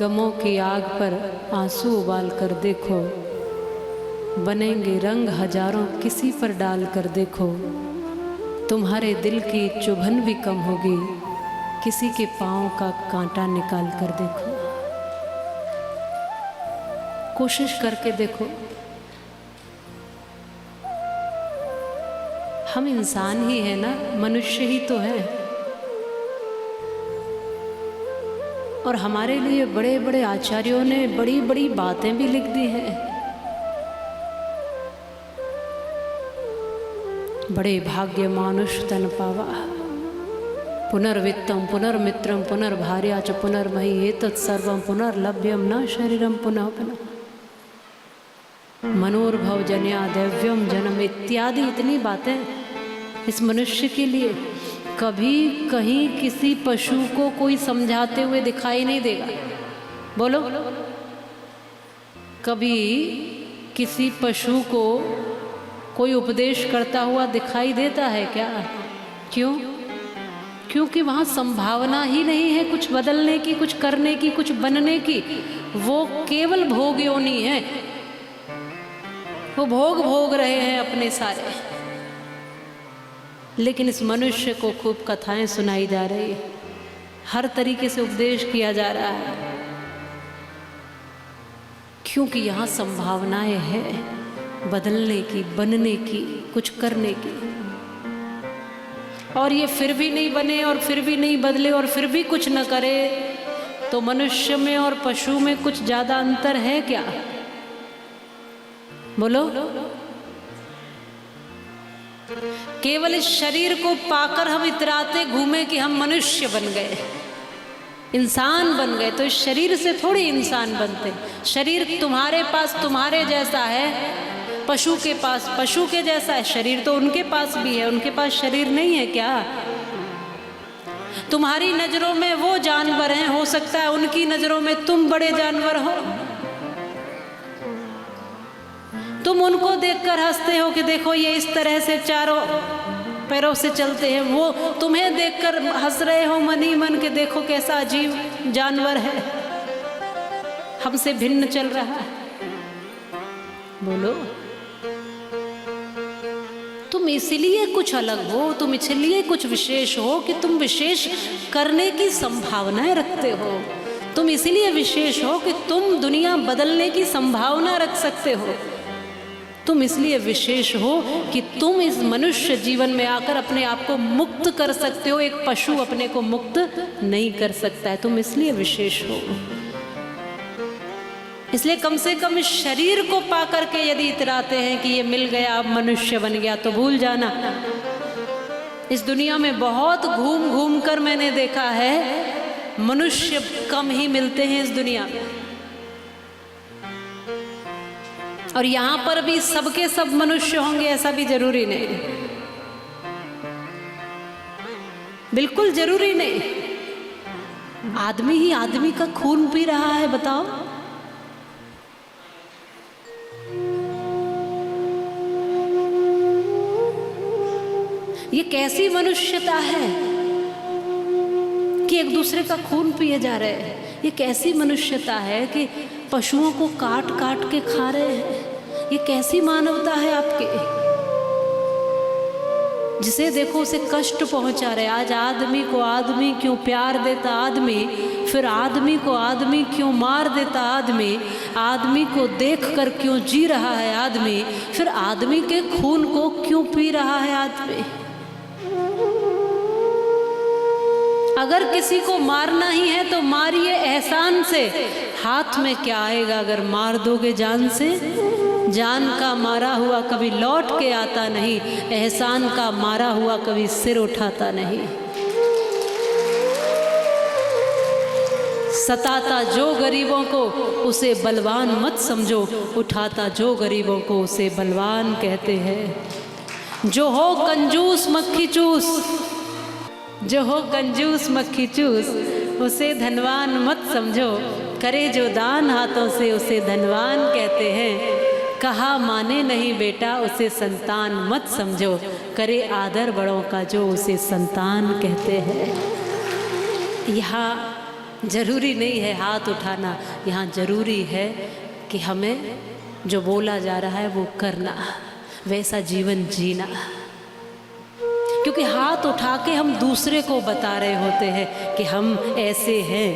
गमों की आग पर आंसू उबाल कर देखो, बनेंगे रंग हजारों किसी पर डाल कर देखो। तुम्हारे दिल की चुभन भी कम होगी, किसी के पाँव का कांटा निकाल कर देखो। कोशिश करके देखो। हम इंसान ही है ना, मनुष्य ही तो है। और हमारे लिए बड़े बड़े आचार्यों ने बड़ी बड़ी बातें भी लिख दी हैं। बड़े भाग्य मानुष तन पावा, पुनर्वित्तम पुनर्मित्रम पुनर्भार्या च पुनर्मयी एतत् सर्वं पुनर्लभ्यम न शरीरम पुनः पुनः। मनोर्भव जन्या दैव्यम जन्म इत्यादि इतनी बातें इस मनुष्य के लिए। कभी कहीं किसी पशु को कोई समझाते हुए दिखाई नहीं देगा। बोलो, कभी किसी पशु को कोई उपदेश करता हुआ दिखाई देता है क्या? क्यों? क्योंकि वहाँ संभावना ही नहीं है कुछ बदलने की, कुछ करने की, कुछ बनने की। वो केवल भोग योनि है, वो भोग भोग रहे हैं अपने सारे। लेकिन इस मनुष्य को खूब कथाएं सुनाई जा रही है, हर तरीके से उपदेश किया जा रहा है, क्योंकि यहाँ संभावनाएं हैं बदलने की, बनने की, कुछ करने की। और ये फिर भी नहीं बने और फिर भी नहीं बदले और फिर भी कुछ न करे, तो मनुष्य में और पशु में कुछ ज्यादा अंतर है क्या? बोलो। केवल इस शरीर को पाकर हम इतराते घूमे कि हम मनुष्य बन गए, इंसान बन गए। तो इस शरीर से थोड़ी इंसान बनते। शरीर तुम्हारे पास तुम्हारे जैसा है, पशु के पास पशु के जैसा है। शरीर तो उनके पास भी है, उनके पास शरीर नहीं है क्या? तुम्हारी नजरों में वो जानवर हैं, हो सकता है उनकी नजरों में तुम बड़े जानवर हो। तुम उनको देखकर हंसते हो कि देखो ये इस तरह से चारों पैरों से चलते हैं, वो तुम्हें देखकर हंस रहे हो मन ही मन के देखो कैसा अजीब जानवर है, हमसे भिन्न चल रहा है। बोलो, तुम इसलिए कुछ अलग हो, तुम इसलिए कुछ विशेष हो कि तुम विशेष करने की संभावनाएं रखते हो। तुम इसलिए विशेष हो कि तुम दुनिया बदलने की संभावना रख सकते हो। तुम इसलिए विशेष हो कि तुम इस मनुष्य जीवन में आकर अपने आप को मुक्त कर सकते हो। एक पशु अपने को मुक्त नहीं कर सकता है, तुम इसलिए विशेष हो। इसलिए कम से कम इस शरीर को पाकर के यदि इतराते हैं कि ये मिल गया, अब मनुष्य बन गया, तो भूल जाना। इस दुनिया में बहुत घूम घूम कर मैंने देखा है, मनुष्य कम ही मिलते हैं इस दुनिया में। और यहाँ पर भी सबके सब मनुष्य होंगे ऐसा भी जरूरी नहीं, बिल्कुल जरूरी नहीं। आदमी ही आदमी का खून पी रहा है, बताओ। ये कैसी मनुष्यता है कि एक दूसरे का खून पिए जा रहे हैं? ये कैसी मनुष्यता है कि पशुओं को काट काट के खा रहे हैं? ये कैसी मानवता है आपके? जिसे देखो उसे कष्ट पहुंचा रहे। आज आदमी को आदमी क्यों प्यार देता आदमी, फिर आदमी को आदमी क्यों मार देता आदमी, आदमी को देखकर क्यों जी रहा है आदमी, फिर आदमी के खून को क्यों पी रहा है आदमी। अगर किसी को मारना ही है तो मारिए एहसान से। हाथ में क्या आएगा अगर मार दोगे जान से? जान का मारा हुआ कभी लौट के आता नहीं, एहसान का मारा हुआ कभी सिर उठाता नहीं। सताता जो गरीबों को उसे बलवान मत समझो, उठाता जो गरीबों को उसे बलवान कहते हैं। जो हो कंजूस मक्खी चूस, जो हो कंजूस मक्खी चूस, उसे धनवान मत समझो। करे जो दान हाथों से उसे धनवान कहते हैं। कहा माने नहीं बेटा उसे संतान मत समझो। करे आदर बड़ों का जो उसे संतान कहते हैं। यहाँ जरूरी नहीं है हाथ उठाना, यहाँ जरूरी है कि हमें जो बोला जा रहा है वो करना, वैसा जीवन जीना। क्योंकि हाथ उठा के हम दूसरे को बता रहे होते हैं कि हम ऐसे हैं,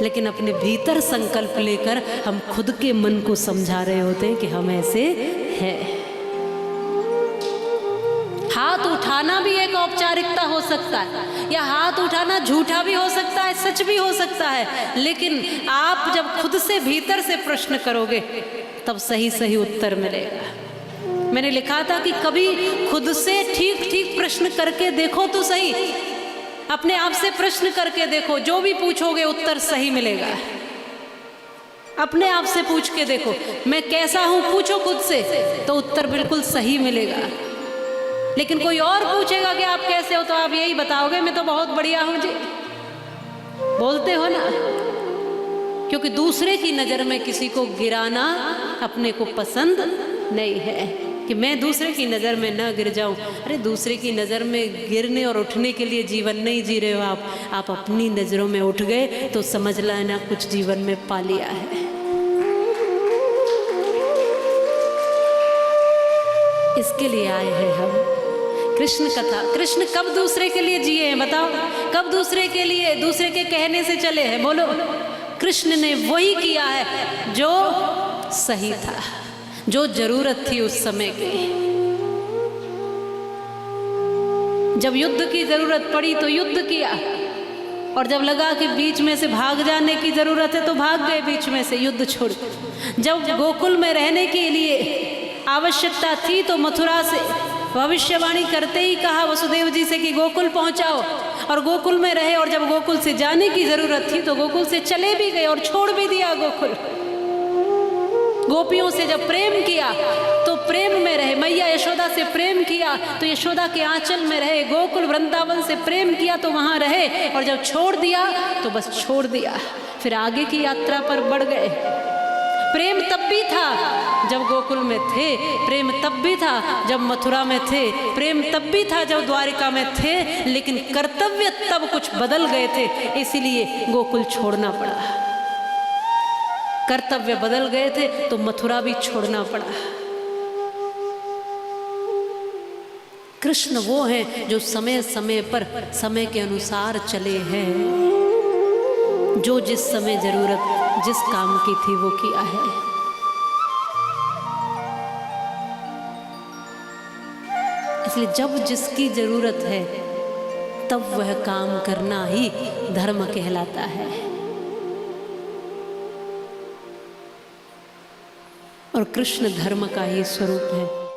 लेकिन अपने भीतर संकल्प लेकर हम खुद के मन को समझा रहे होते हैं कि हम ऐसे हैं। हाथ उठाना भी एक औपचारिकता हो सकता है, या हाथ उठाना झूठा भी हो सकता है, सच भी हो सकता है, लेकिन आप जब खुद से भीतर से प्रश्न करोगे तब सही सही उत्तर मिलेगा। मैंने लिखा था कि कभी खुद से ठीक ठीक प्रश्न करके देखो तो सही, अपने आप से प्रश्न करके देखो, जो भी पूछोगे उत्तर सही मिलेगा। अपने आप से पूछ के देखो मैं कैसा हूं, पूछो खुद से, तो उत्तर बिल्कुल सही मिलेगा। लेकिन कोई और पूछेगा कि आप कैसे हो, तो आप यही बताओगे मैं तो बहुत बढ़िया हूं जी, बोलते हो ना। क्योंकि दूसरे की नज़र में किसी को गिराना अपने को पसंद नहीं है, कि मैं दूसरे की नज़र में न गिर जाऊं। अरे दूसरे की नज़र में गिरने और उठने के लिए जीवन नहीं जी रहे हो आप अपनी नज़रों में उठ गए तो समझ लेना कुछ जीवन में पा लिया है। इसके लिए आए हैं हम कृष्ण कथा। कृष्ण कब दूसरे के लिए जिए हैं बताओ, कब दूसरे के लिए, दूसरे के कहने से चले हैं, बोलो। कृष्ण ने वही किया है जो सही था, जो जरूरत थी उस समय की। जब युद्ध की जरूरत पड़ी तो युद्ध किया, और जब लगा कि बीच में से भाग जाने की जरूरत है तो भाग गए बीच में से युद्ध छोड़। जब गोकुल में रहने के लिए आवश्यकता थी तो मथुरा से भविष्यवाणी करते ही कहा वसुदेव जी से कि गोकुल पहुंचाओ, और गोकुल में रहे। और जब गोकुल से जाने की जरूरत थी तो गोकुल से चले भी गए और छोड़ भी दिया गोकुल। गोपियों से जब प्रेम किया तो प्रेम में रहे, मैया यशोदा से प्रेम किया तो यशोदा के आंचल में रहे, गोकुल वृंदावन से प्रेम किया तो वहां रहे, और जब छोड़ दिया तो बस छोड़ दिया, फिर आगे की यात्रा पर बढ़ गए। प्रेम तब भी था जब गोकुल में थे, प्रेम तब भी था जब मथुरा में थे, प्रेम तब भी था जब द्वारिका में थे, लेकिन कर्तव्य तब कुछ बदल गए थे, इसीलिए गोकुल छोड़ना पड़ा। कर्तव्य बदल गए थे तो मथुरा भी छोड़ना पड़ा। कृष्ण वो हैं जो समय समय पर समय के अनुसार चले हैं, जो जिस समय जरूरत जिस काम की थी वो किया है। इसलिए जब जिसकी जरूरत है तब वह काम करना ही धर्म कहलाता है। और कृष्ण धर्म का ही स्वरूप है।